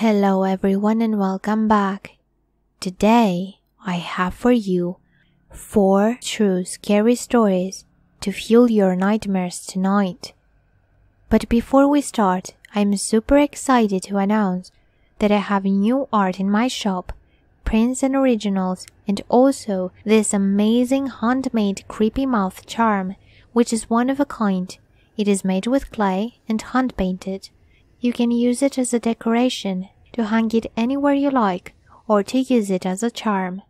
Hello everyone and welcome back. Today I have for you 4 true scary stories to fuel your nightmares tonight. But before we start, I'm super excited to announce that I have new art in my shop, prints and originals, and also this amazing handmade creepy mouth charm, which is one of a kind. It is made with clay and hand painted. You can use it as a decoration, to hang it anywhere you like, or to use it as a charm.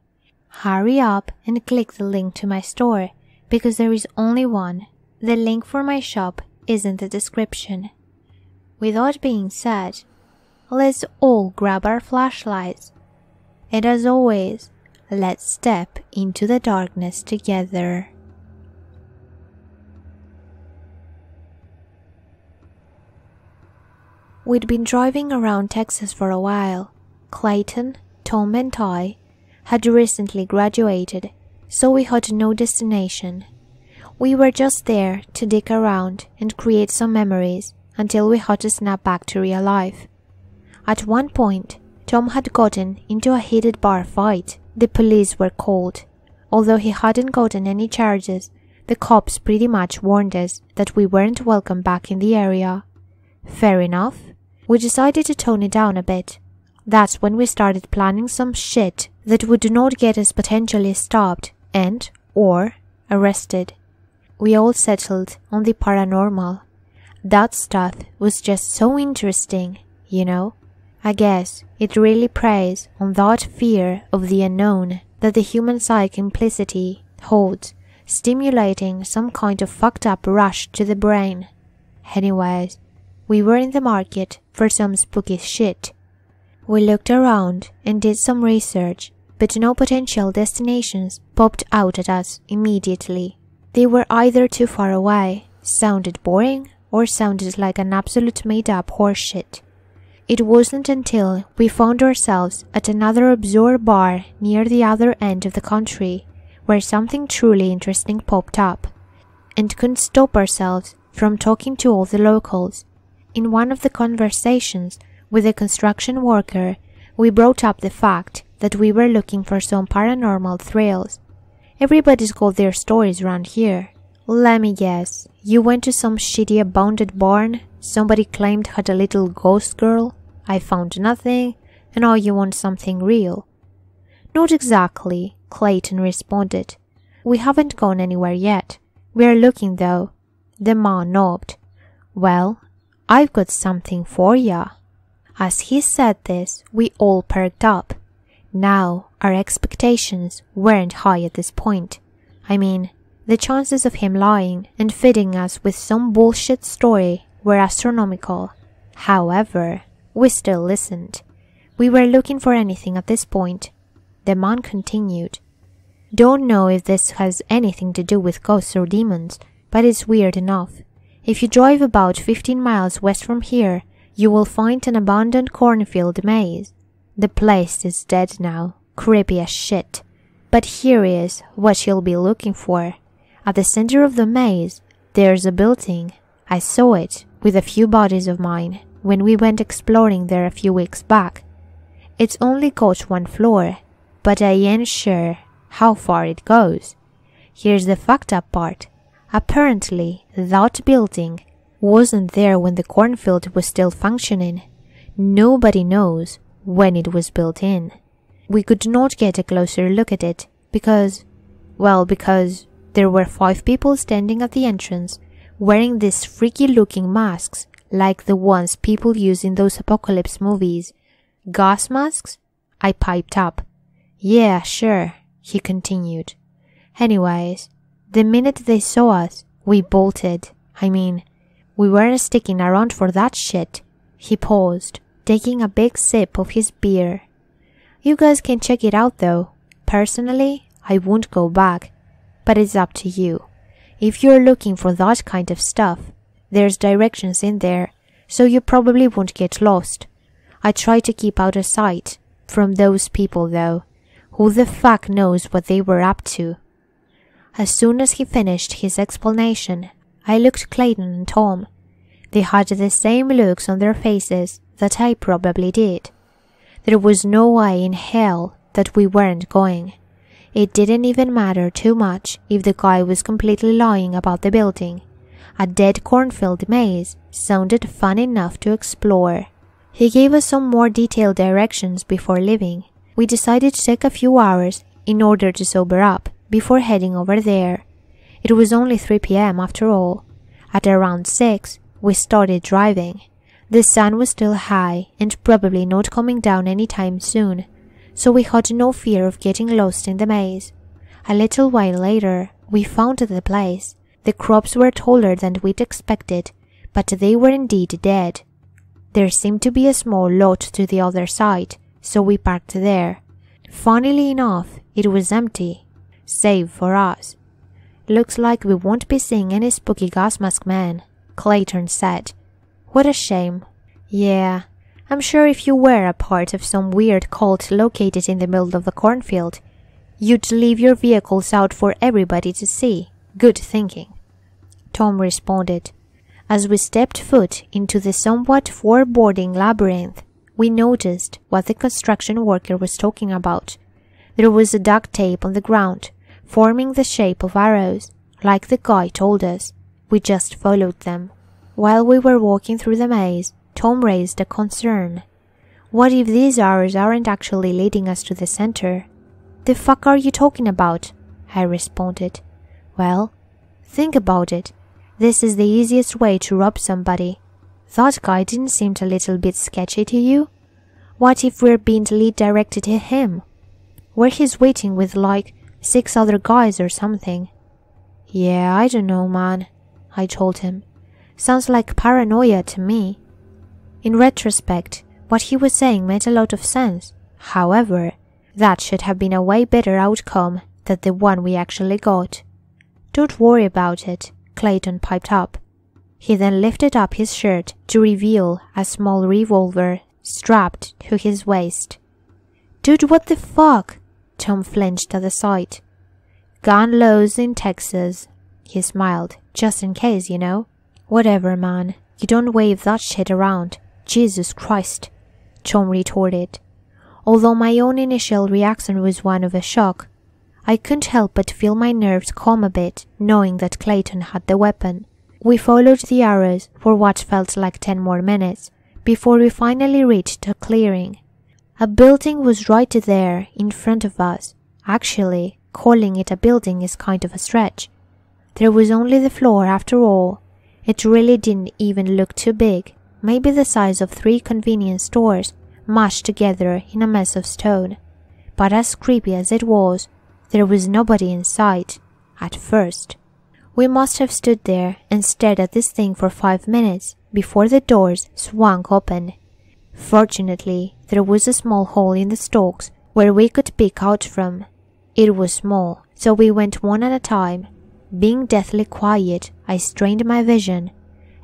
Hurry up and click the link to my store, because there is only one. The link for my shop is in the description. With that being said, let's all grab our flashlights. And as always, let's step into the darkness together. We'd been driving around Texas for a while. Clayton, Tom and I had recently graduated, so we had no destination. We were just there to dig around and create some memories until we had to snap back to real life. At one point, Tom had gotten into a heated bar fight. The police were called. Although he hadn't gotten any charges, the cops pretty much warned us that we weren't welcome back in the area. Fair enough. We decided to tone it down a bit. That's when we started planning some shit that would not get us potentially stopped or arrested. We all settled on the paranormal. That stuff was just so interesting, you know? I guess it really preys on that fear of the unknown that the human psyche implicitly holds, stimulating some kind of fucked up rush to the brain. Anyways, we were in the market for some spooky shit. We looked around and did some research, but no potential destinations popped out at us immediately. They were either too far away, sounded boring, or sounded like an absolute made-up horseshit. It wasn't until we found ourselves at another obscure bar near the other end of the country where something truly interesting popped up, and couldn't stop ourselves from talking to all the locals. In one of the conversations with a construction worker, we brought up the fact that we were looking for some paranormal thrills. Everybody's got their stories around here. Let me guess, you went to some shitty abandoned barn somebody claimed had a little ghost girl, I found nothing, and now you want something real. Not exactly, Clayton responded. We haven't gone anywhere yet. We're looking though. The man nodded. Well, I've got something for ya. As he said this, we all perked up. Now, our expectations weren't high at this point. I mean, the chances of him lying and feeding us with some bullshit story were astronomical. However, we still listened. We were looking for anything at this point. The man continued. Don't know if this has anything to do with ghosts or demons, but it's weird enough. If you drive about 15 miles west from here, you will find an abandoned cornfield maze. The place is dead now, creepy as shit. But here is what you'll be looking for. At the center of the maze, there's a building. I saw it with a few buddies of mine when we went exploring there a few weeks back. It's only got 1 floor, but I ain't sure how far it goes. Here's the fucked up part. Apparently, that building wasn't there when the cornfield was still functioning. Nobody knows when it was built in. We could not get a closer look at it because there were 5 people standing at the entrance wearing these freaky-looking masks like the ones people use in those apocalypse movies. Gas masks? I piped up. Yeah, sure, he continued. Anyways, the minute they saw us, we bolted. I mean, we weren't sticking around for that shit. He paused, taking a big sip of his beer. You guys can check it out though. Personally, I won't go back, but it's up to you. If you're looking for that kind of stuff, there's directions in there, so you probably won't get lost. I try to keep out of sight from those people though. Who the fuck knows what they were up to? As soon as he finished his explanation, I looked Clayton and Tom. They had the same looks on their faces that I probably did. There was no way in hell that we weren't going. It didn't even matter too much if the guy was completely lying about the building. A dead cornfield maze sounded fun enough to explore. He gave us some more detailed directions before leaving. We decided to take a few hours in order to sober up before heading over there. It was only 3 p.m. after all. At around 6, we started driving. The sun was still high and probably not coming down anytime soon, so we had no fear of getting lost in the maze. A little while later, we found the place. The crops were taller than we'd expected, but they were indeed dead. There seemed to be a small lot to the other side, so we parked there. Funnily enough, it was empty, save for us. "Looks like we won't be seeing any spooky gas mask man," Clayton said. "What a shame." "Yeah, I'm sure if you were a part of some weird cult located in the middle of the cornfield, you'd leave your vehicles out for everybody to see. Good thinking," Tom responded. As we stepped foot into the somewhat foreboding labyrinth, we noticed what the construction worker was talking about. There was a duct tape on the ground, forming the shape of arrows, like the guy told us. We just followed them. While we were walking through the maze, Tom raised a concern. "What if these arrows aren't actually leading us to the center?" "The fuck are you talking about?" I responded. "Well, think about it. This is the easiest way to rob somebody. That guy didn't seem a little bit sketchy to you? What if we're being lead directed to him? Where he's waiting with like 6 other guys or something?" "Yeah, I don't know, man," I told him. "Sounds like paranoia to me." In retrospect, what he was saying made a lot of sense. However, that should have been a way better outcome than the one we actually got. "Don't worry about it," Clayton piped up. He then lifted up his shirt to reveal a small revolver strapped to his waist. "Dude, what the fuck?" Tom flinched at the sight. "Gun laws in Texas," he smiled. "Just in case, you know." "Whatever, man. You don't wave that shit around. Jesus Christ," Tom retorted. Although my own initial reaction was one of a shock, I couldn't help but feel my nerves calm a bit, knowing that Clayton had the weapon. We followed the arrows for what felt like 10 more minutes, before we finally reached a clearing. A building was right there in front of us. Actually, calling it a building is kind of a stretch. There was only the floor after all. It really didn't even look too big, maybe the size of 3 convenience stores mashed together in a mess of stone. But as creepy as it was, there was nobody inside, at first. We must have stood there and stared at this thing for 5 minutes before the doors swung open. Fortunately, there was a small hole in the stalks where we could peek out from. It was small, so we went one at a time. Being deathly quiet, I strained my vision,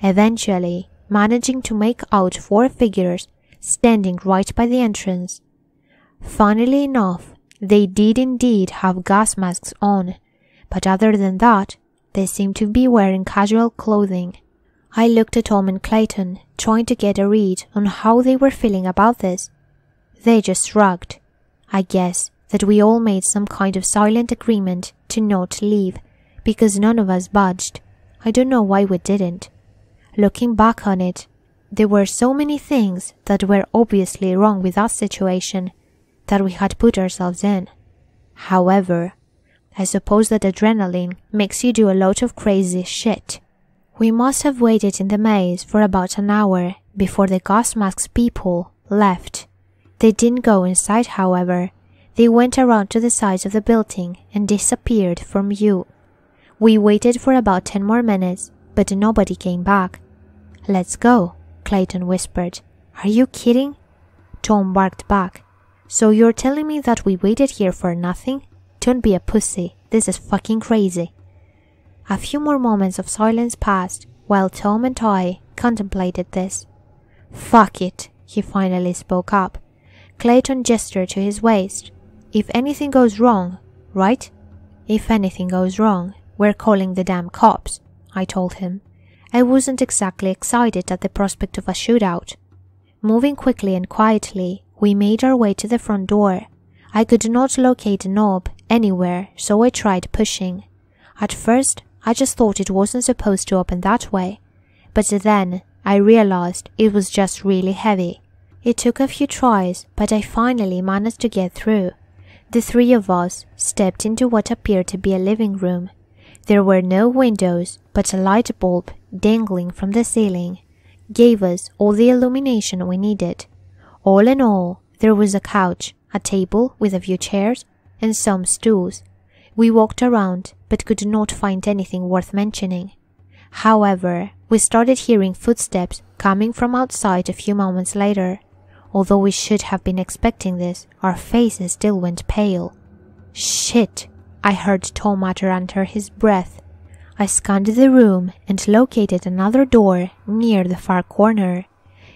eventually managing to make out 4 figures standing right by the entrance. Funnily enough, they did indeed have gas masks on, but other than that, they seemed to be wearing casual clothing. I looked at Tom and Clayton, trying to get a read on how they were feeling about this. They just shrugged. I guess that we all made some kind of silent agreement to not leave, because none of us budged. I don't know why we didn't. Looking back on it, there were so many things that were obviously wrong with that situation that we had put ourselves in. However, I suppose that adrenaline makes you do a lot of crazy shit. We must have waited in the maze for about an hour before the gas masks people left. They didn't go inside, however. They went around to the sides of the building and disappeared from view. We waited for about 10 more minutes, but nobody came back. "Let's go," Clayton whispered. "Are you kidding?" Tom barked back. "So you're telling me that we waited here for nothing? Don't be a pussy. This is fucking crazy." A few more moments of silence passed while Tom and I contemplated this. "Fuck it," he finally spoke up. Clayton gestured to his waist. "If anything goes wrong, right?" "If anything goes wrong, we're calling the damn cops," I told him. I wasn't exactly excited at the prospect of a shootout. Moving quickly and quietly, We made our way to the front door. I could not locate the knob anywhere, so I tried pushing. At first, I just thought it wasn't supposed to open that way, but then I realized it was just really heavy. It took a few tries, but I finally managed to get through. The three of us stepped into what appeared to be a living room. There were no windows, but a light bulb dangling from the ceiling gave us all the illumination we needed. All in all, there was a couch, a table with a few chairs, and some stools. We walked around, but could not find anything worth mentioning. However, we started hearing footsteps coming from outside a few moments later. Although we should have been expecting this, our faces still went pale. "Shit!" I heard Tom utter under his breath. I scanned the room and located another door near the far corner.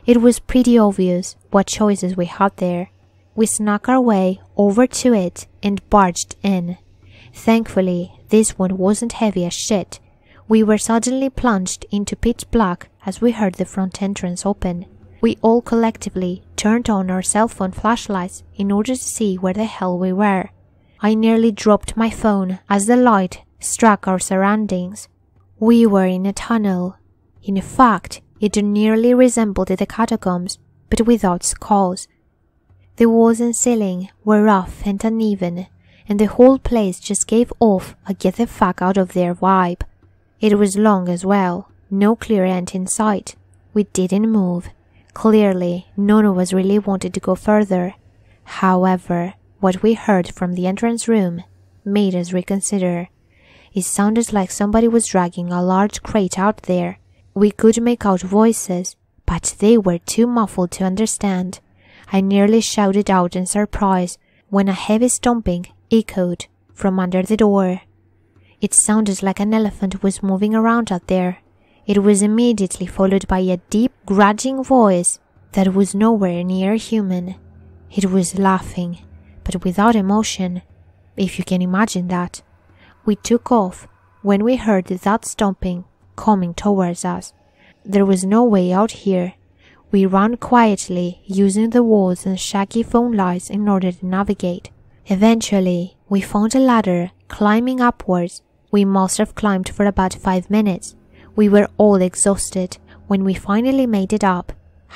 It was pretty obvious what choices we had there. We snuck our way over to it and barged in. Thankfully, this one wasn't heavy as shit. We were suddenly plunged into pitch black as we heard the front entrance open. We all collectively turned on our cell phone flashlights in order to see where the hell we were. I nearly dropped my phone as the light struck our surroundings. We were in a tunnel. In fact, it nearly resembled the catacombs, but without skulls. The walls and ceiling were rough and uneven, and the whole place just gave off a get the fuck out of there vibe. It was long as well, no clear end in sight. We didn't move. Clearly, none of us really wanted to go further. However, what we heard from the entrance room made us reconsider. It sounded like somebody was dragging a large crate out there. We could make out voices, but they were too muffled to understand. I nearly shouted out in surprise when a heavy stomping echoed from under the door. It sounded like an elephant was moving around out there. It was immediately followed by a deep, grudging voice that was nowhere near human. It was laughing, but without emotion, if you can imagine that. We took off when we heard that stomping coming towards us. There was no way out here. We ran quietly, using the walls and shaggy phone lights in order to navigate. Eventually, we found a ladder climbing upwards. We must have climbed for about 5 minutes. We were all exhausted when we finally made it up.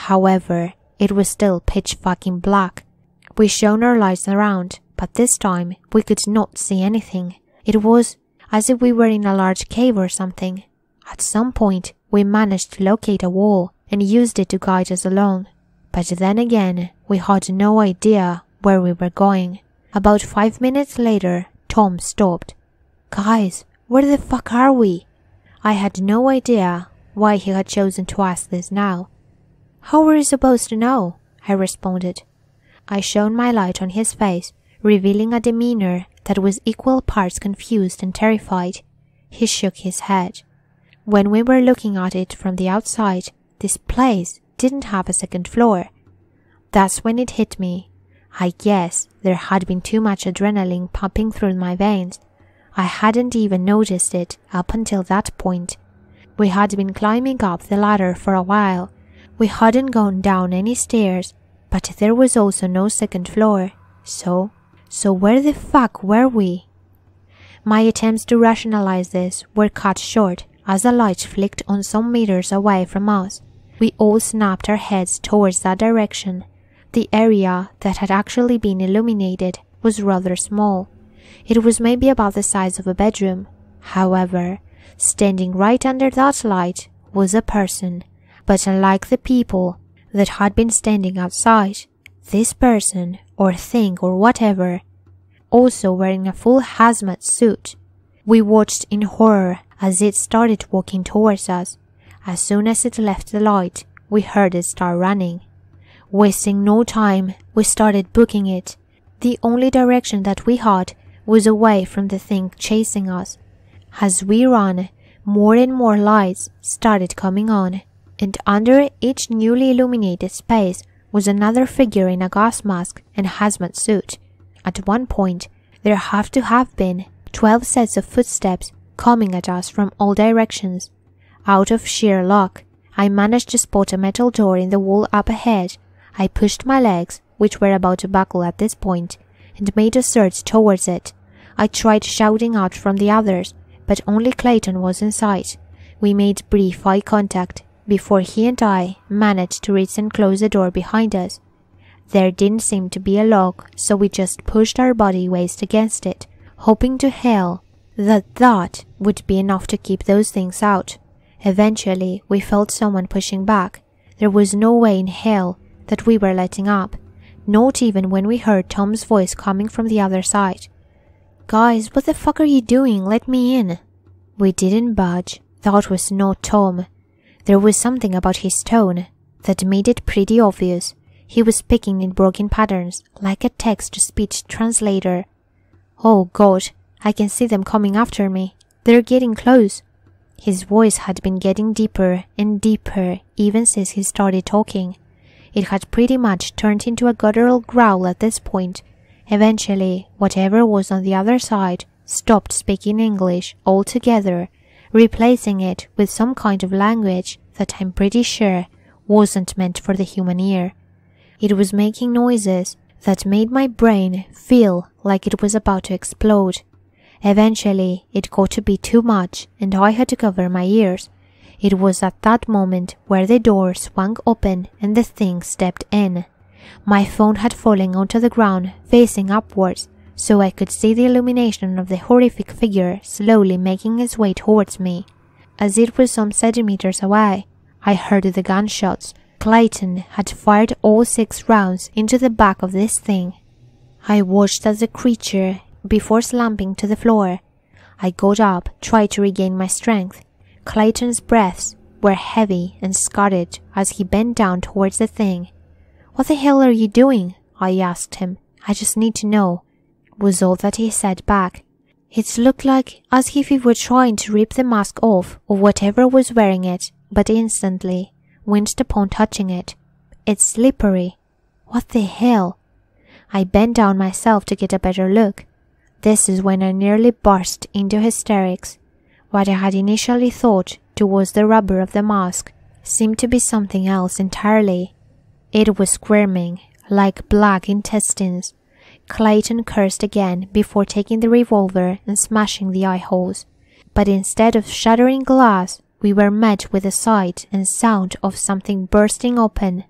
However, it was still pitch fucking black. We shone our lights around, but this time we could not see anything. It was as if we were in a large cave or something. At some point, we managed to locate a wall and used it to guide us along. But then again, we had no idea where we were going. About 5 minutes later, Tom stopped. "Guys, where the fuck are we?" I had no idea why he had chosen to ask this now. "How were you supposed to know?" I responded. I shone my light on his face, revealing a demeanor that was equal parts confused and terrified. He shook his head. When we were looking at it from the outside, this place didn't have a second floor. That's when it hit me. I guess there had been too much adrenaline pumping through my veins. I hadn't even noticed it up until that point. We had been climbing up the ladder for a while. We hadn't gone down any stairs, but there was also no second floor. So where the fuck were we? My attempts to rationalize this were cut short as a light flicked on some meters away from us. We all snapped our heads towards that direction. The area that had actually been illuminated was rather small. It was maybe about the size of a bedroom. However, standing right under that light was a person. But unlike the people that had been standing outside, this person, or thing, or whatever, also wearing a full hazmat suit. We watched in horror as it started walking towards us. As soon as it left the light, we heard it start running. Wasting no time, we started booking it. The only direction that we had was away from the thing chasing us. As we ran, more and more lights started coming on, and under each newly illuminated space was another figure in a gas mask and hazmat suit. At one point, there have to have been 12 sets of footsteps coming at us from all directions. Out of sheer luck, I managed to spot a metal door in the wall up ahead. I pushed my legs which were about to buckle at this point, and made a surge towards it. I tried shouting out from the others, but only Clayton was in sight. We made brief eye contact before he and I managed to reach and close the door behind us. There didn't seem to be a lock, so we just pushed our body weight against it, hoping to hell that would be enough to keep those things out. Eventually, we felt someone pushing back. There was no way in hell that we were letting up, not even when we heard Tom's voice coming from the other side. "Guys, what the fuck are you doing? Let me in." We didn't budge. That was not Tom. There was something about his tone that made it pretty obvious. He was speaking in broken patterns, like a text-to-speech translator. "Oh God, I can see them coming after me. They're getting close." His voice had been getting deeper and deeper even since he started talking. It had pretty much turned into a guttural growl at this point. Eventually, whatever was on the other side stopped speaking English altogether, replacing it with some kind of language that I'm pretty sure wasn't meant for the human ear. It was making noises that made my brain feel like it was about to explode. Eventually, it got to be too much and I had to cover my ears. It was at that moment where the door swung open and the thing stepped in. My phone had fallen onto the ground, facing upwards, so I could see the illumination of the horrific figure slowly making its way towards me. As it was some centimeters away, I heard the gunshots. Clayton had fired all 6 rounds into the back of this thing. I watched as the creature before slumping to the floor. I got up, tried to regain my strength. Clayton's breaths were heavy and scattered as he bent down towards the thing. "What the hell are you doing?" I asked him. "I just need to know," was all that he said back. It looked like as if he were trying to rip the mask off of whatever was wearing it, but instantly winced upon touching it. "It's slippery." "What the hell?" I bent down myself to get a better look. This is when I nearly burst into hysterics. What I had initially thought was the rubber of the mask seemed to be something else entirely. It was squirming, like black intestines. Clayton cursed again before taking the revolver and smashing the eye holes. But instead of shattering glass, we were met with the sight and sound of something bursting open.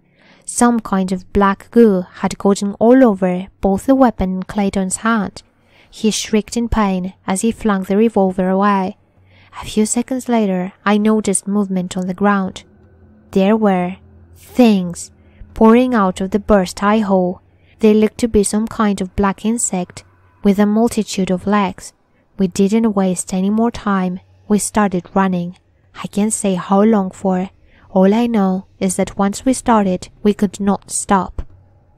Some kind of black goo had gotten all over both the weapon and Clayton's hand. He shrieked in pain as he flung the revolver away. A few seconds later, I noticed movement on the ground. There were things pouring out of the burst eye hole. They looked to be some kind of black insect with a multitude of legs. We didn't waste any more time. We started running. I can't say how long for. All I know is that once we started, we could not stop.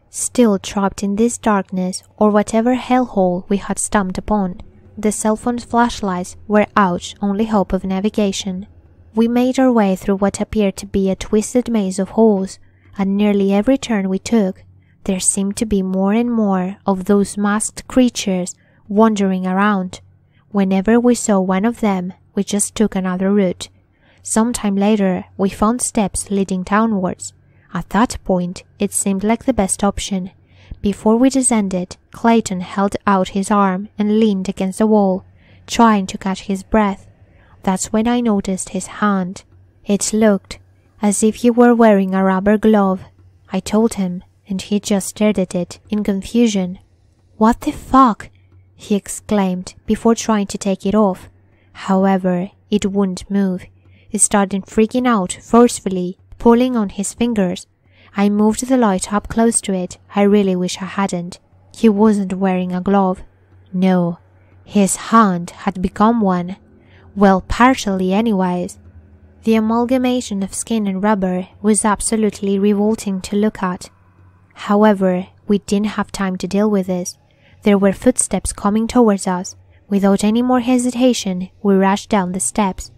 Still trapped in this darkness or whatever hellhole we had stumbled upon, the cell phone's flashlights were our only hope of navigation. We made our way through what appeared to be a twisted maze of holes. At nearly every turn we took, there seemed to be more and more of those masked creatures wandering around. Whenever we saw one of them, we just took another route. Sometime later, we found steps leading downwards. At that point, it seemed like the best option. Before we descended, Clayton held out his arm and leaned against the wall, trying to catch his breath. That's when I noticed his hand. It looked as if he were wearing a rubber glove. I told him, and he just stared at it in confusion. "What the fuck?" he exclaimed before trying to take it off. However, it wouldn't move. It started freaking out forcefully, pulling on his fingers. I moved the light up close to it. I really wish I hadn't. He wasn't wearing a glove. No, his hand had become one. Well, partially anyways. The amalgamation of skin and rubber was absolutely revolting to look at. However, we didn't have time to deal with this. There were footsteps coming towards us. Without any more hesitation, we rushed down the steps.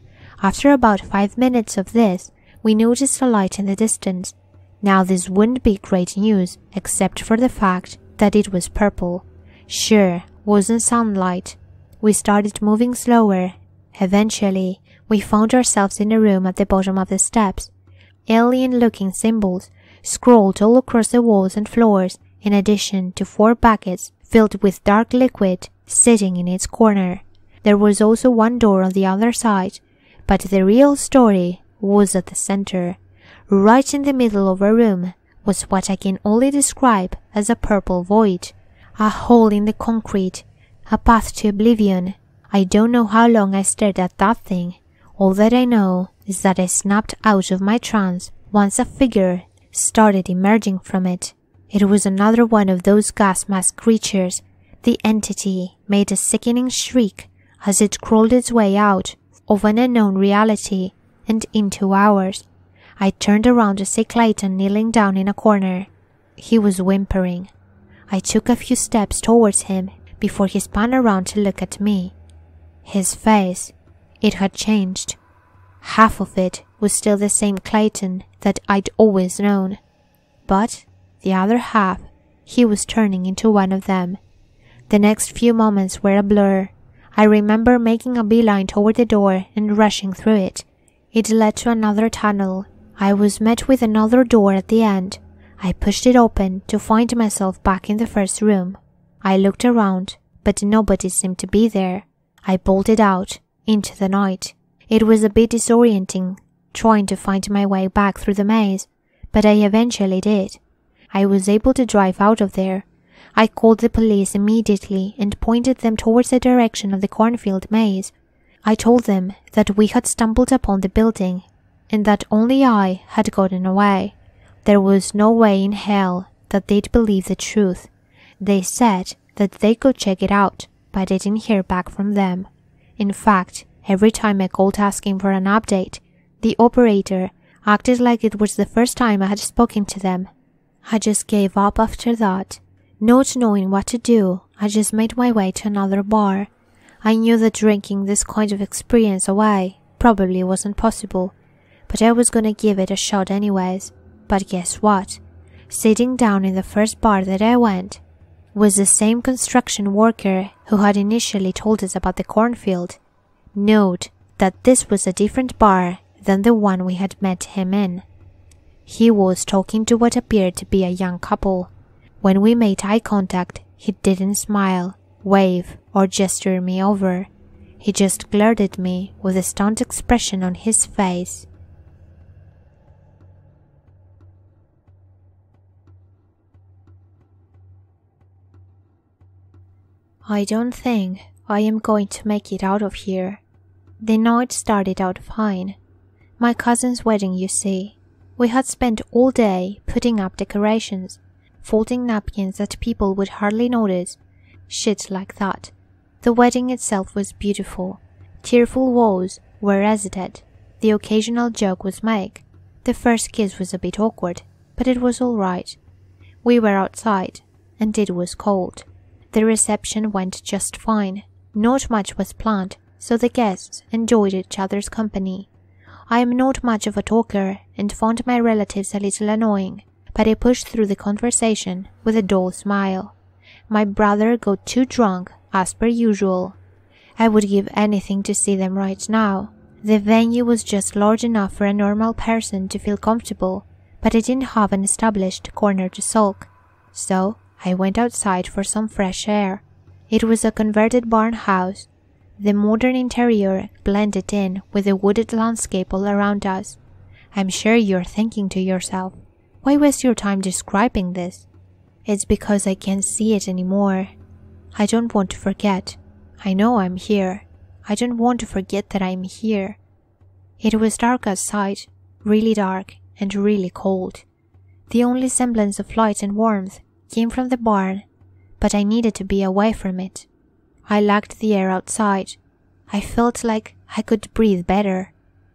After about 5 minutes of this, we noticed a light in the distance. Now this wouldn't be great news, except for the fact that it was purple. Sure, wasn't sunlight. We started moving slower. Eventually, we found ourselves in a room at the bottom of the steps. Alien-looking symbols scrawled all across the walls and floors in addition to 4 buckets filled with dark liquid sitting in its corner. There was also one door on the other side, but the real story was at the center. Right in the middle of a room was what I can only describe as a purple void. A hole in the concrete, a path to oblivion. I don't know how long I stared at that thing. All that I know is that I snapped out of my trance once a figure started emerging from it. It was another one of those gas mask creatures. The entity made a sickening shriek as it crawled its way out of an unknown reality and into ours. I turned around to see Clayton kneeling down in a corner. He was whimpering. I took a few steps towards him before he spun around to look at me. His face, it had changed. Half of it was still the same Clayton that I'd always known. But the other half, he was turning into one of them. The next few moments were a blur. I remember making a beeline toward the door and rushing through it. It led to another tunnel. I was met with another door at the end. I pushed it open to find myself back in the first room. I looked around, but nobody seemed to be there. I bolted out into the night. It was a bit disorienting, trying to find my way back through the maze, but I eventually did. I was able to drive out of there. I called the police immediately and pointed them towards the direction of the cornfield maze. I told them that we had stumbled upon the building and that only I had gotten away. There was no way in hell that they'd believe the truth. They said that they could check it out, but I didn't hear back from them. In fact, every time I called asking for an update, the operator acted like it was the first time I had spoken to them. I just gave up after that. Not knowing what to do, I just made my way to another bar. I knew that drinking this kind of experience away probably wasn't possible, but I was gonna give it a shot anyways. But guess what? Sitting down in the first bar that I went was the same construction worker who had initially told us about the cornfield. Note that this was a different bar than the one we had met him in. He was talking to what appeared to be a young couple. When we made eye contact, he didn't smile, wave, or gesture me over. He just glared at me with a stunned expression on his face. I don't think I am going to make it out of here. The night started out fine. My cousin's wedding, you see. We had spent all day putting up decorations, folding napkins that people would hardly notice, shit like that. The wedding itself was beautiful. Tearful vows were recited. The occasional joke was made. The first kiss was a bit awkward, but it was all right. We were outside, and it was cold. The reception went just fine. Not much was planned, so the guests enjoyed each other's company. I am not much of a talker and found my relatives a little annoying, but I pushed through the conversation with a dull smile. My brother got too drunk, as per usual. I would give anything to see them right now. The venue was just large enough for a normal person to feel comfortable, but it didn't have an established corner to sulk. So I went outside for some fresh air. It was a converted barn house. The modern interior blended in with the wooded landscape all around us. I'm sure you're thinking to yourself, why waste your time describing this? It's because I can't see it anymore. I don't want to forget. I know I'm here. I don't want to forget that I'm here. It was dark outside, really dark and really cold. The only semblance of light and warmth came from the barn, but I needed to be away from it. I liked the air outside. I felt like I could breathe better.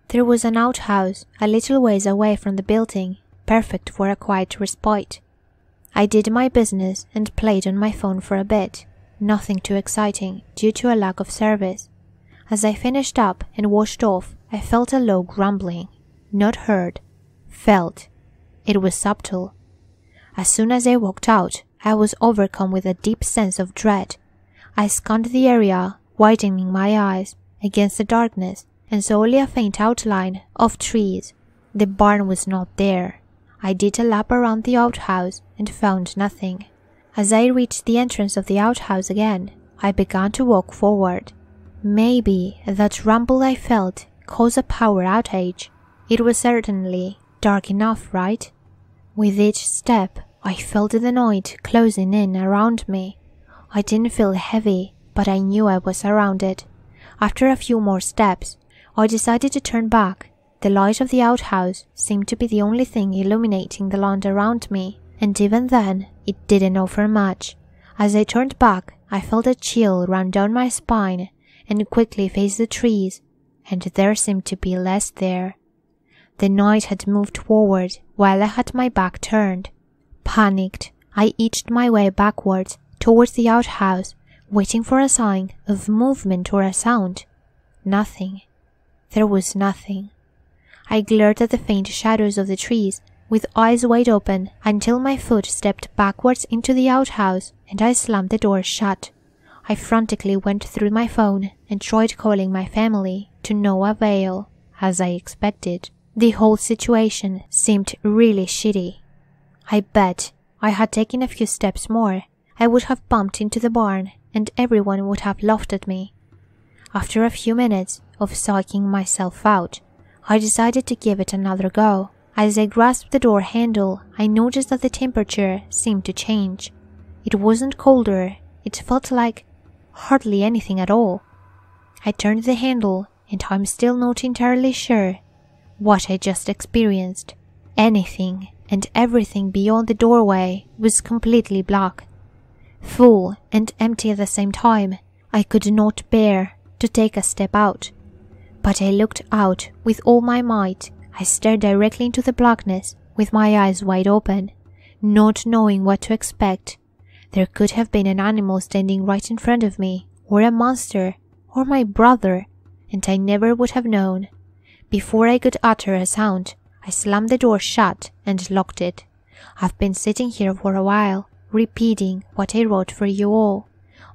There was an outhouse a little ways away from the building, perfect for a quiet respite. I did my business and played on my phone for a bit, nothing too exciting due to a lack of service. As I finished up and washed off, I felt a low grumbling. Not heard. Felt. It was subtle. As soon as I walked out, I was overcome with a deep sense of dread. I scanned the area, widening my eyes against the darkness, and saw only a faint outline of trees. The barn was not there. I did a lap around the outhouse and found nothing. As I reached the entrance of the outhouse again, I began to walk forward. Maybe that rumble I felt caused a power outage. It was certainly dark enough, right? With each step, I felt the night closing in around me. I didn't feel heavy, but I knew I was surrounded. After a few more steps, I decided to turn back. The light of the outhouse seemed to be the only thing illuminating the land around me, and even then, it didn't offer much. As I turned back, I felt a chill run down my spine and quickly faced the trees, and there seemed to be less there. The night had moved forward while I had my back turned. Panicked, I edged my way backwards towards the outhouse, waiting for a sign of movement or a sound. Nothing. There was nothing. I glared at the faint shadows of the trees with eyes wide open until my foot stepped backwards into the outhouse and I slammed the door shut. I frantically went through my phone and tried calling my family, to no avail, as I expected. The whole situation seemed really shitty. I bet I had taken a few steps more, I would have bumped into the barn and everyone would have laughed at me. After a few minutes of psyching myself out, I decided to give it another go. As I grasped the door handle, I noticed that the temperature seemed to change. It wasn't colder, it felt like hardly anything at all. I turned the handle and I'm still not entirely sure what I just experienced. Anything and everything beyond the doorway was completely black. Full and empty at the same time, I could not bear to take a step out. But I looked out with all my might. I stared directly into the blackness with my eyes wide open, not knowing what to expect. There could have been an animal standing right in front of me, or a monster, or my brother, and I never would have known. Before I could utter a sound, I slammed the door shut and locked it. I've been sitting here for a while, repeating what I wrote for you all.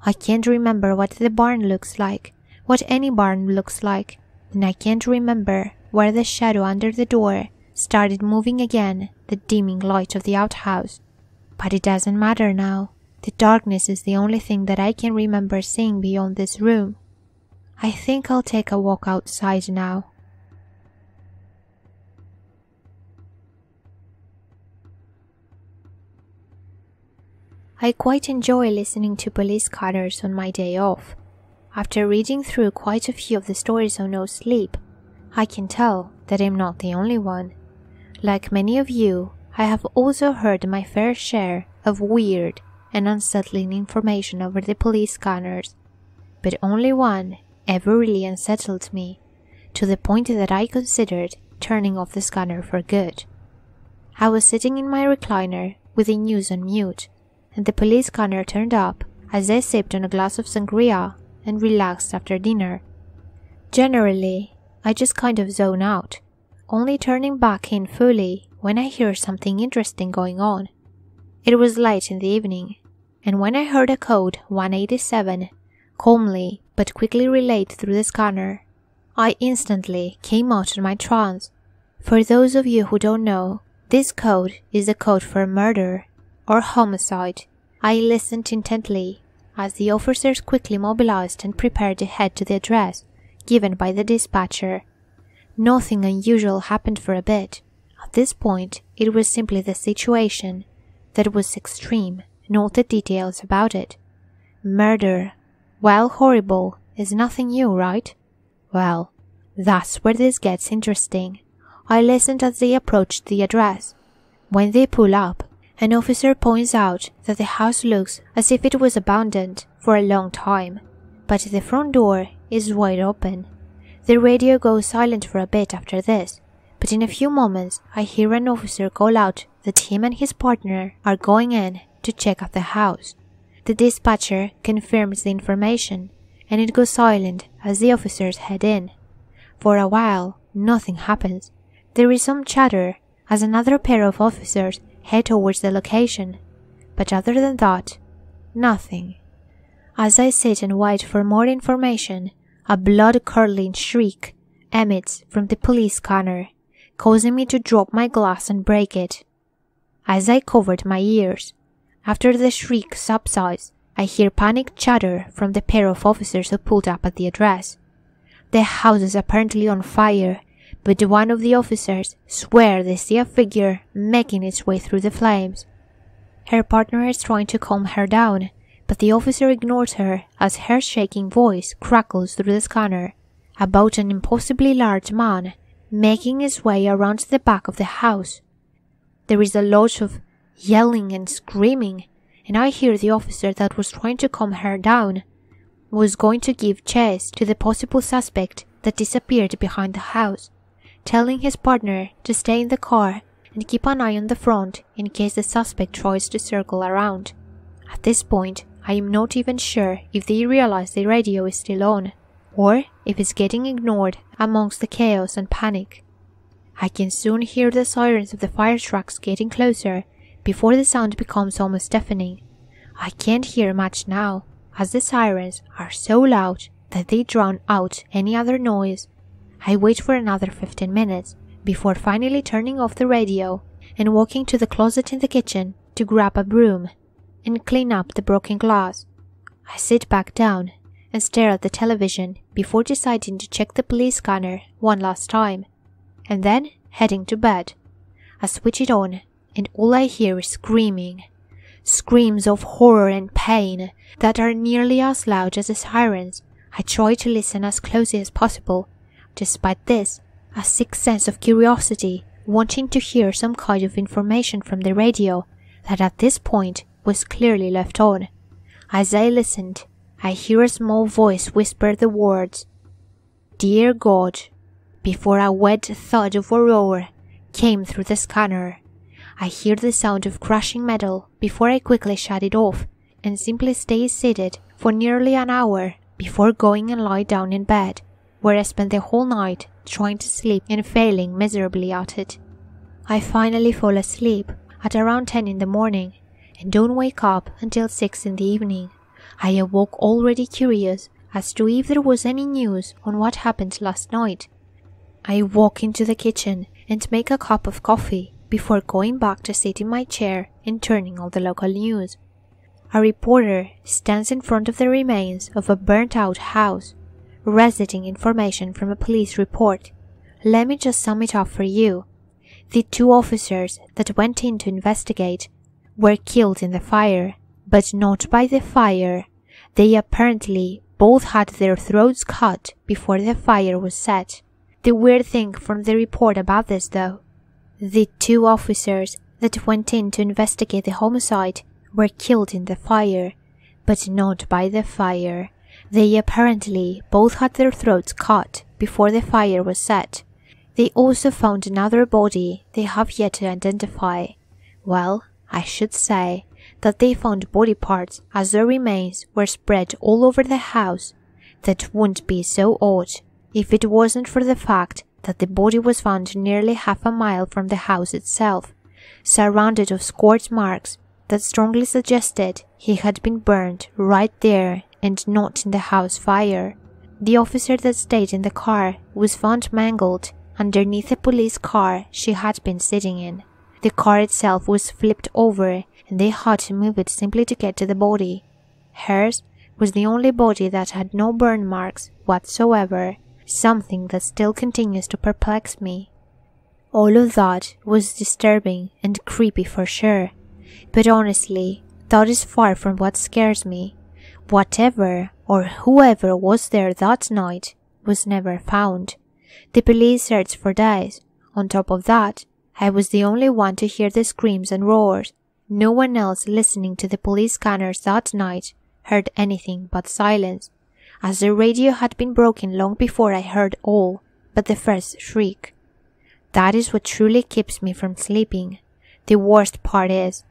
I can't remember what the barn looks like, what any barn looks like, and I can't remember where the shadow under the door started moving again, the dimming light of the outhouse. But it doesn't matter now. The darkness is the only thing that I can remember seeing beyond this room. I think I'll take a walk outside now. I quite enjoy listening to police cutters on my day off. After reading through quite a few of the stories on No Sleep, I can tell that I'm not the only one. Like many of you, I have also heard my fair share of weird and unsettling information over the police scanners, but only one ever really unsettled me, to the point that I considered turning off the scanner for good. I was sitting in my recliner with the news on mute, and the police scanner turned up as I sipped on a glass of sangria and relaxed after dinner. Generally, I just kind of zone out, only turning back in fully when I hear something interesting going on. It was late in the evening, and when I heard a code 187 calmly but quickly relayed through the scanner, I instantly came out of my trance. For those of you who don't know, this code is the code for murder or homicide. I listened intently as the officers quickly mobilized and prepared to head to the address given by the dispatcher. Nothing unusual happened for a bit. At this point, it was simply the situation that was extreme, not the details about it. Murder, while horrible, is nothing new, right? Well, that's where this gets interesting. I listened as they approached the address. When they pull up, an officer points out that the house looks as if it was abandoned for a long time, but the front door is wide open. The radio goes silent for a bit after this, but in a few moments I hear an officer call out that him and his partner are going in to check out the house. The dispatcher confirms the information, and it goes silent as the officers head in. For a while, nothing happens. There is some chatter as another pair of officers head towards the location, but other than that, nothing. As I sit and wait for more information, a blood-curdling shriek emits from the police scanner, causing me to drop my glass and break it. As I covered my ears, After the shriek subsides, I hear panicked chatter from the pair of officers who pulled up at the address. The house is apparently on fire, but one of the officers swears they see a figure making its way through the flames. Her partner is trying to calm her down, but the officer ignores her as her shaking voice crackles through the scanner about an impossibly large man making his way around the back of the house. There is a lot of yelling and screaming, and I hear the officer that was trying to calm her down was going to give chase to the possible suspect that disappeared behind the house, telling his partner to stay in the car and keep an eye on the front in case the suspect tries to circle around. At this point, I am not even sure if they realize the radio is still on, or if it's getting ignored amongst the chaos and panic. I can soon hear the sirens of the fire trucks getting closer before the sound becomes almost deafening. I can't hear much now, as the sirens are so loud that they drown out any other noise. I wait for another 15 minutes before finally turning off the radio and walking to the closet in the kitchen to grab a broom and clean up the broken glass. I sit back down and stare at the television before deciding to check the police scanner one last time, and then heading to bed. I switch it on, and all I hear is screaming. Screams of horror and pain that are nearly as loud as the sirens. I try to listen as closely as possible. Despite this, a sick sense of curiosity, wanting to hear some kind of information from the radio that at this point was clearly left on. As I listened, I hear a small voice whisper the words, "Dear God," before a wet thud of horror came through the scanner. I hear the sound of crashing metal before I quickly shut it off and simply stay seated for nearly an hour before going and lie down in bed, where I spent the whole night trying to sleep and failing miserably at it. I finally fall asleep at around 10 in the morning and don't wake up until 6 in the evening. I awoke already curious as to if there was any news on what happened last night. I walk into the kitchen and make a cup of coffee before going back to sit in my chair and turning on the local news. A reporter stands in front of the remains of a burnt-out house, reciting information from a police report. Let me just sum it up for you. The 2 officers that went in to investigate were killed in the fire, but not by the fire. They apparently both had their throats cut before the fire was set. The weird thing from the report about this, though, the 2 officers that went in to investigate the homicide were killed in the fire, but not by the fire. They apparently both had their throats cut before the fire was set. They also found another body they have yet to identify. Well, I should say that they found body parts as their remains were spread all over the house. That wouldn't be so odd if it wasn't for the fact that the body was found nearly half a mile from the house itself, surrounded of scorch marks that strongly suggested he had been burned right there and not in the house fire. The officer that stayed in the car was found mangled underneath the police car she had been sitting in. The car itself was flipped over and they had to move it simply to get to the body. Hers was the only body that had no burn marks whatsoever, something that still continues to perplex me. All of that was disturbing and creepy for sure, but honestly, that is far from what scares me. Whatever or whoever was there that night was never found. The police searched for days. On top of that, I was the only one to hear the screams and roars. No one else listening to the police scanners that night heard anything but silence, as the radio had been broken long before I heard all but the first shriek. That is what truly keeps me from sleeping. The worst part is,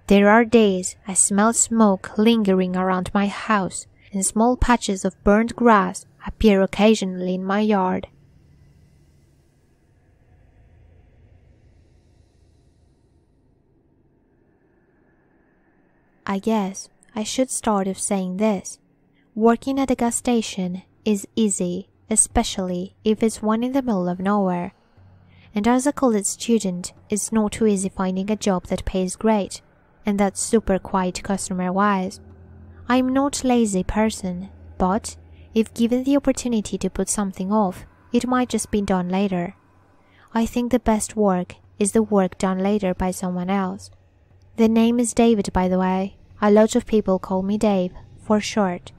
there are days I smell smoke lingering around my house, and small patches of burnt grass appear occasionally in my yard. I guess I should start off saying this. Working at a gas station is easy, especially if it's one in the middle of nowhere. And as a college student, it's not too easy finding a job that pays great and that super quiet customer was. I'm not a lazy person, but if given the opportunity to put something off, it might just be done later. I think the best work is the work done later by someone else. The name is David, by the way. A lot of people call me Dave, for short.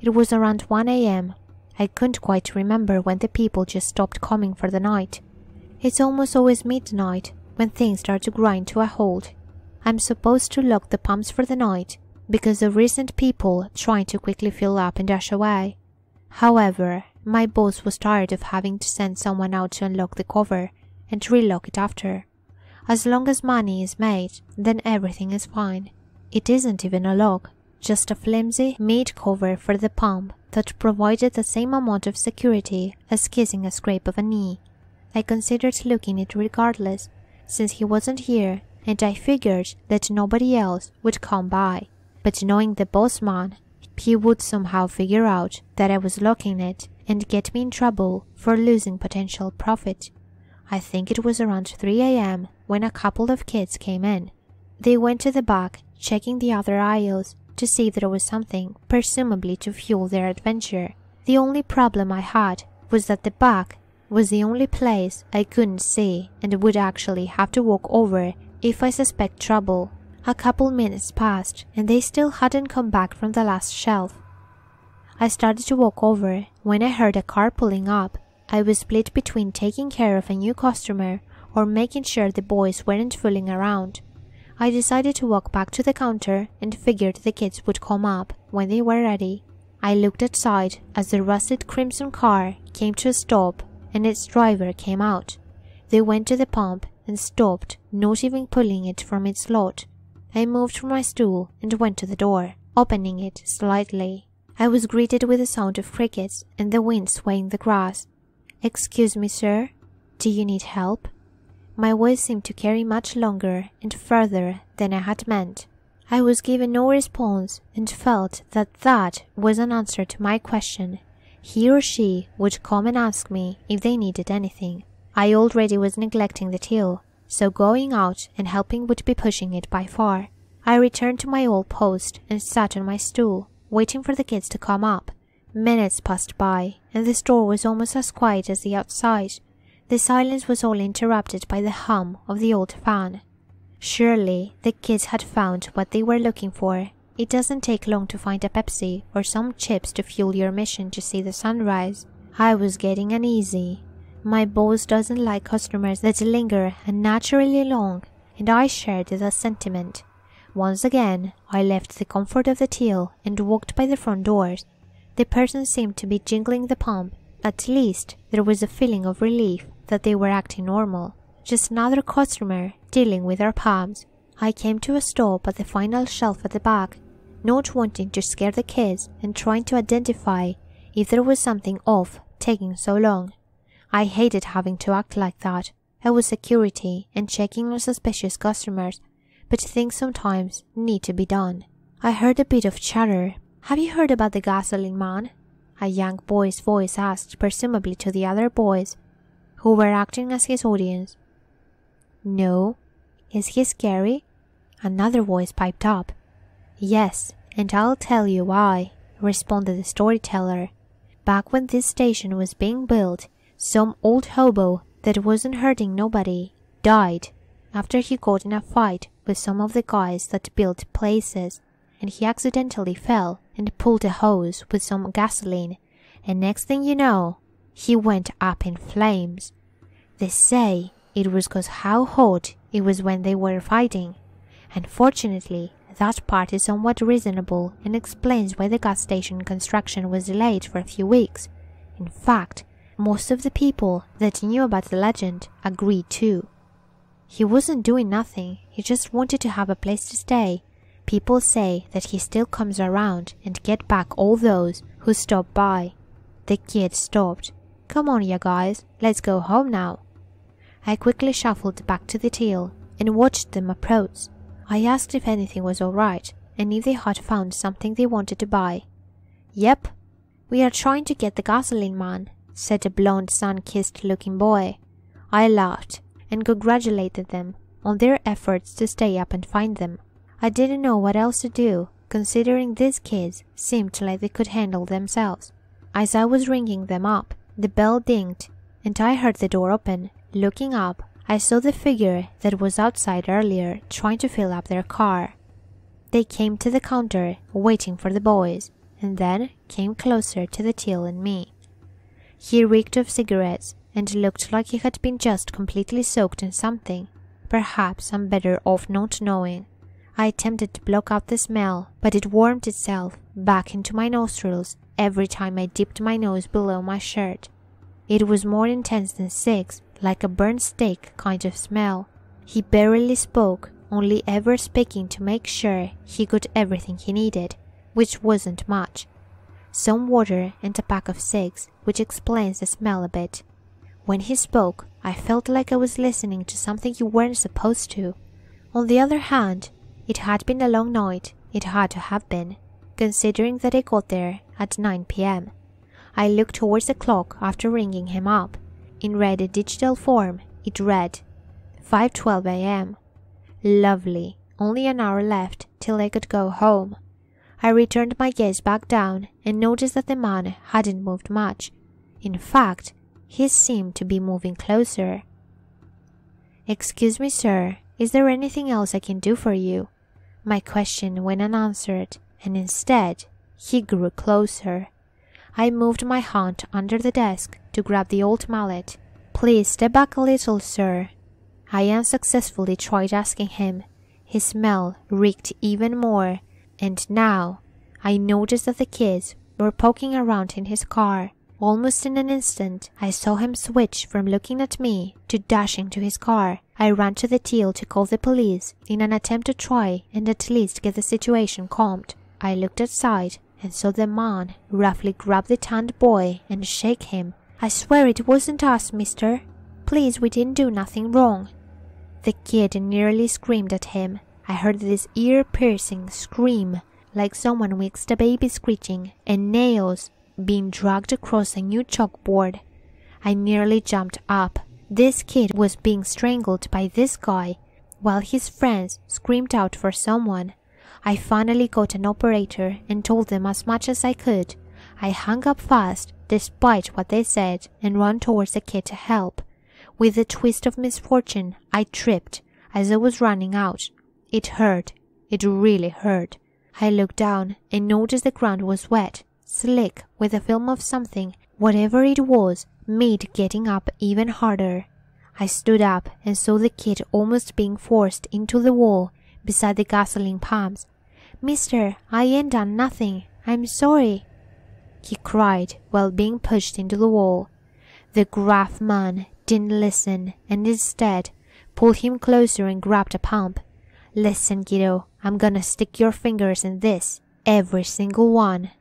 It was around 1 a.m. I couldn't quite remember when the people just stopped coming for the night. It's almost always midnight when things start to grind to a halt. I'm supposed to lock the pumps for the night because of recent people trying to quickly fill up and dash away. However, my boss was tired of having to send someone out to unlock the cover and relock it after. As long as money is made, then everything is fine. It isn't even a lock, just a flimsy meat cover for the pump that provided the same amount of security as kissing a scrape of a knee. I considered looking it regardless, since he wasn't here, and I figured that nobody else would come by. But knowing the boss man, he would somehow figure out that I was locking it and get me in trouble for losing potential profit. I think it was around 3 a.m. when a couple of kids came in. They went to the back, checking the other aisles to see if there was something, presumably to fuel their adventure. The only problem I had was that the back was the only place I couldn't see and would actually have to walk over if I suspect trouble. A couple minutes passed and they still hadn't come back from the last shelf. I started to walk over when I heard a car pulling up. I was split between taking care of a new customer or making sure the boys weren't fooling around. I decided to walk back to the counter and figured the kids would come up when they were ready. I looked outside as the rusted crimson car came to a stop and its driver came out. They went to the pump and stopped, not even pulling it from its slot. I moved from my stool and went to the door, opening it slightly. I was greeted with the sound of crickets and the wind swaying the grass. "Excuse me, sir, do you need help?" My voice seemed to carry much longer and further than I had meant. I was given no response and felt that that was an answer to my question. He or she would come and ask me if they needed anything. I already was neglecting the till, so going out and helping would be pushing it by far. I returned to my old post and sat on my stool, waiting for the kids to come up. Minutes passed by, and the store was almost as quiet as the outside. The silence was all interrupted by the hum of the old fan. Surely the kids had found what they were looking for. It doesn't take long to find a Pepsi or some chips to fuel your mission to see the sunrise. I was getting uneasy. My boss doesn't like customers that linger unnaturally long, and I shared that sentiment. Once again, I left the comfort of the till and walked by the front doors. The person seemed to be jingling the pump. At least there was a feeling of relief that they were acting normal. Just another customer dealing with their palms. I came to a stop at the final shelf at the back, not wanting to scare the kids and trying to identify if there was something off taking so long. I hated having to act like that. I was security and checking on suspicious customers, but things sometimes need to be done. I heard a bit of chatter. "Have you heard about the gasoline man?" a young boy's voice asked, presumably to the other boys, who were acting as his audience. "No." "Is he scary?" another voice piped up. "Yes, and I'll tell you why," responded the storyteller. "Back when this station was being built, some old hobo that wasn't hurting nobody died after he got in a fight with some of the guys that built places, and he accidentally fell and pulled a hose with some gasoline, and next thing you know, he went up in flames. They say it was 'cause how hot it was when they were fighting. Unfortunately, that part is somewhat reasonable and explains why the gas station construction was delayed for a few weeks. In fact, most of the people that knew about the legend agreed too. He wasn't doing nothing, he just wanted to have a place to stay. People say that he still comes around and get back all those who stop by." The kid stopped. "Come on, ya guys, let's go home now." I quickly shuffled back to the till and watched them approach. I asked if anything was all right and if they had found something they wanted to buy. "Yep, we are trying to get the gasoline man," said a blonde, sun-kissed looking boy. I laughed and congratulated them on their efforts to stay up and find them. I didn't know what else to do, considering these kids seemed like they could handle themselves. As I was ringing them up, the bell dinged, and I heard the door open. Looking up, I saw the figure that was outside earlier trying to fill up their car. They came to the counter, waiting for the boys, and then came closer to the till and me. He reeked of cigarettes and looked like he had been just completely soaked in something. Perhaps I'm better off not knowing. I attempted to block out the smell, but it wormed itself back into my nostrils every time I dipped my nose below my shirt. It was more intense than cigs, like a burnt steak kind of smell. He barely spoke, only ever speaking to make sure he got everything he needed, which wasn't much. Some water and a pack of cigs, which explains the smell a bit. When he spoke, I felt like I was listening to something you weren't supposed to. On the other hand, it had been a long night, it had to have been, considering that I got there at 9 p.m. I looked towards the clock after ringing him up. In red digital form, it read 5:12 a.m. Lovely, only an hour left till I could go home. I returned my gaze back down and noticed that the man hadn't moved much. In fact, he seemed to be moving closer. "Excuse me, sir, is there anything else I can do for you?" My question went unanswered, and instead, he grew closer. I moved my hand under the desk to grab the old mallet. "Please step back a little, sir." I unsuccessfully tried asking him. His smell reeked even more, and now I noticed that the kids were poking around in his car. Almost in an instant, I saw him switch from looking at me to dashing to his car. I ran to the till to call the police in an attempt to try and at least get the situation calmed. I looked outside and saw the man roughly grab the tanned boy and shake him. "I swear it wasn't us, mister. Please, we didn't do nothing wrong." The kid nearly screamed at him. I heard this ear-piercing scream, like someone whisked a baby screeching, and nails being dragged across a new chalkboard. I nearly jumped up. This kid was being strangled by this guy, while his friends screamed out for someone. I finally got an operator and told them as much as I could. I hung up fast, despite what they said, and ran towards the kid to help. With a twist of misfortune, I tripped as I was running out. It hurt. It really hurt. I looked down and noticed the ground was wet, slick with a film of something. Whatever it was made getting up even harder. I stood up and saw the kid almost being forced into the wall beside the gasoline pumps. "Mister, I ain't done nothing. I'm sorry," he cried while being pushed into the wall. The gruff man didn't listen and instead pulled him closer and grabbed a pump. "Listen, kiddo, I'm gonna stick your fingers in this, every single one."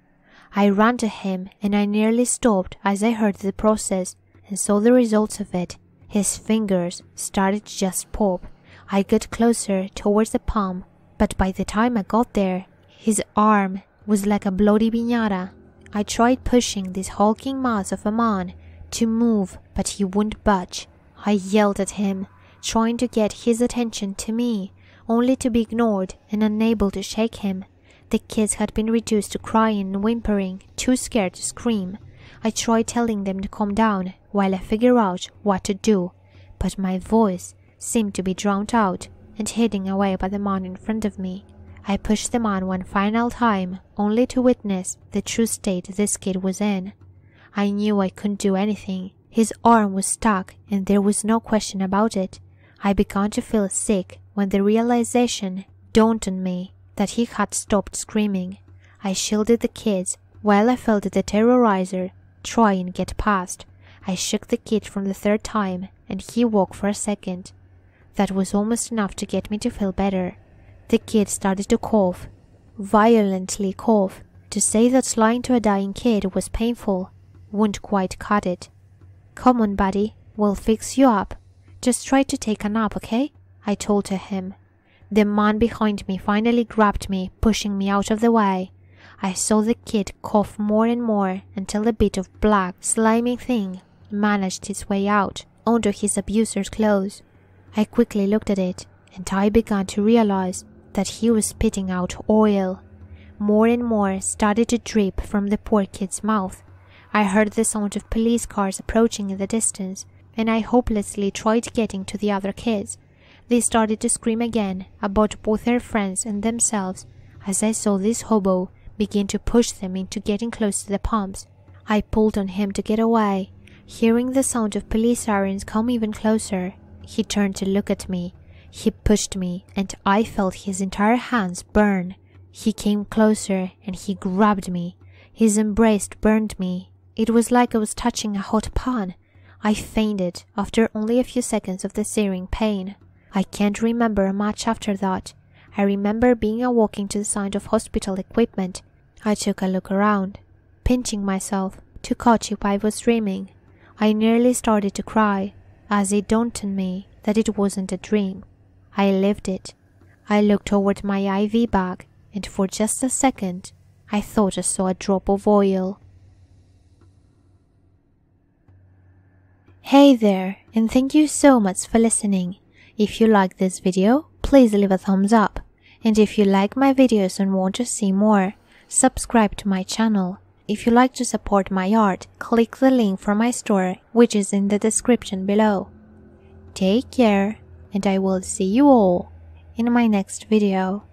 I ran to him and I nearly stopped as I heard the process and saw the results of it. His fingers started to just pop. I got closer towards the palm, but by the time I got there, his arm was like a bloody piñata. I tried pushing this hulking mass of a man to move, but he wouldn't budge. I yelled at him, trying to get his attention to me, only to be ignored and unable to shake him. The kids had been reduced to crying and whimpering, too scared to scream. I tried telling them to calm down while I figured out what to do, but my voice seemed to be drowned out and hidden away by the man in front of me. I pushed the man one final time, only to witness the true state this kid was in. I knew I couldn't do anything. His arm was stuck and there was no question about it. I began to feel sick when the realization dawned on me that he had stopped screaming. I shielded the kids while I felt the terrorizer try and get past. I shook the kid from the third time and he woke for a second. That was almost enough to get me to feel better. The kid started to cough, violently cough. To say that lying to a dying kid was painful wouldn't quite cut it. "Come on, buddy, we'll fix you up. Just try to take a nap, okay?" I told him. The man behind me finally grabbed me, pushing me out of the way. I saw the kid cough more and more until a bit of black, slimy thing managed its way out onto his abuser's clothes. I quickly looked at it, and I began to realize that he was spitting out oil. More and more started to drip from the poor kid's mouth. I heard the sound of police cars approaching in the distance, and I hopelessly tried getting to the other kids. They started to scream again about both their friends and themselves as I saw this hobo begin to push them into getting close to the pumps. I pulled on him to get away. Hearing the sound of police sirens come even closer, he turned to look at me. He pushed me, and I felt his entire hands burn. He came closer and he grabbed me. His embrace burned me. It was like I was touching a hot pan. I fainted after only a few seconds of the searing pain. I can't remember much after that. I remember being walking to the side of hospital equipment. I took a look around, pinching myself to catch if I was dreaming. I nearly started to cry as it dawned on me that it wasn't a dream. I lived it. I looked toward my IV bag, and for just a second, I thought I saw a drop of oil. Hey there, and thank you so much for listening. If you like this video, please leave a thumbs up. And if you like my videos and want to see more, subscribe to my channel. If you like to support my art, click the link for my store, which is in the description below. Take care, and I will see you all in my next video.